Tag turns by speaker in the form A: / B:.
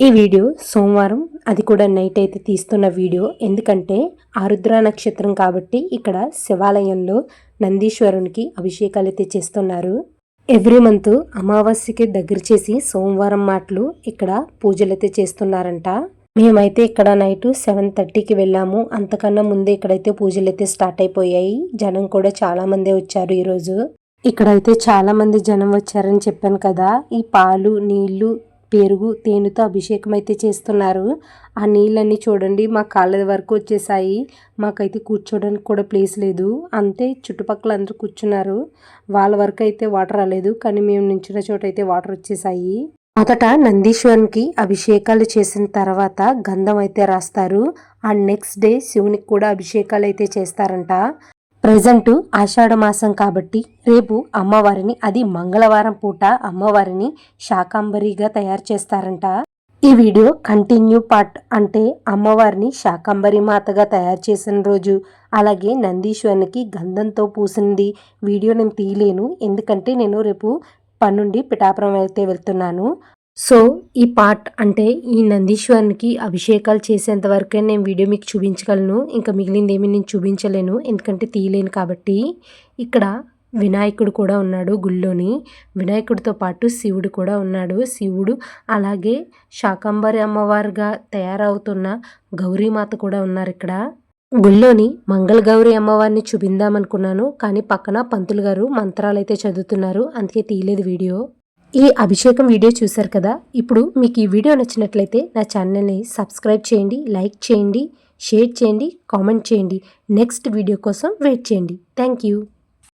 A: ఈ వీడియో సోమవారం, అది కూడా నైట్ అయితే తీస్తున్న వీడియో. ఎందుకంటే ఆరుద్ర నక్షత్రం కాబట్టి ఇక్కడ శివాలయంలో నందీశ్వరునికి అభిషేకాలు అయితే చేస్తున్నారు. ఎవ్రీ మంత్ అమావాస్యకి దగ్గర చేసి సోమవారం మాటలు ఇక్కడ పూజలు అయితే చేస్తున్నారంట. మేమైతే ఇక్కడ నైట్ 7:30కి వెళ్ళాము. అంతకన్నా ముందే ఇక్కడైతే పూజలు అయితే స్టార్ట్ అయిపోయాయి. జనం కూడా చాలా మందే వచ్చారు ఈరోజు. ఇక్కడైతే చాలా మంది జనం వచ్చారని చెప్పాను కదా. ఈ పాలు, నీళ్లు, పెరుగు, తేనెతో అభిషేకం అయితే చేస్తున్నారు. ఆ నీళ్ళన్నీ చూడండి మా కాళ్ళ వరకు వచ్చేసాయి. మాకైతే కూర్చోడానికి కూడా ప్లేస్ లేదు. అంతే చుట్టుపక్కల అందరూ కూర్చున్నారు. వాళ్ళ వరకు అయితే వాటర్ రాలేదు, కానీ మేము నించున్న చోట అయితే వాటర్ వచ్చేసాయి. మొదట నందీశ్వరునికి అభిషేకాలు చేసిన తర్వాత గంధం అయితే రాస్తారు. అండ్ నెక్స్ట్ డే శివునికి కూడా అభిషేకాలు అయితే చేస్తారంట. ప్రజెంట్ ఆషాఢ మాసం కాబట్టి రేపు అమ్మవారిని, అది మంగళవారం పూట అమ్మవారిని శాకాంబరిగా తయారు చేస్తారంట. ఈ వీడియో కంటిన్యూ పార్ట్, అంటే అమ్మవారిని శాకాంబరి మాతగా తయారు చేసిన రోజు, అలాగే నందీశ్వరునికి గంధంతో పూసింది వీడియో నేను తీయలేను. ఎందుకంటే నేను రేపు పనుండి పిఠాపురం అయితే వెళ్తున్నాను. సో ఈ పార్ట్, అంటే ఈ నందీశ్వరునికి అభిషేకాలు చేసేంత వరకే నేను వీడియో మీకు చూపించగలను. ఇంకా మిగిలింది ఏమీ నేను చూపించలేను, ఎందుకంటే తీయలేను కాబట్టి. ఇక్కడ వినాయకుడు కూడా ఉన్నాడు గుళ్ళోని. వినాయకుడితో పాటు శివుడు కూడా ఉన్నాడు. శివుడు అలాగే శాకంబరి అమ్మవారుగా తయారవుతున్న గౌరీమాత కూడా ఉన్నారు ఇక్కడ. గుళ్ళోని మంగళగౌరి అమ్మవారిని చూపిందామనుకున్నాను, కానీ పక్కన పంతులు గారు మంత్రాలు అయితే చదువుతున్నారు, అందుకే తీయలేదు వీడియో. ఈ అభిషేకం వీడియో చూశారు కదా. ఇప్పుడు మీకు ఈ వీడియో నచ్చినట్లయితే నా ఛానల్ని సబ్స్క్రైబ్ చేయండి, లైక్ చేయండి, షేర్ చేయండి, కామెంట్ చేయండి. నెక్స్ట్ వీడియో కోసం వెయిట్ చేయండి. Thank you.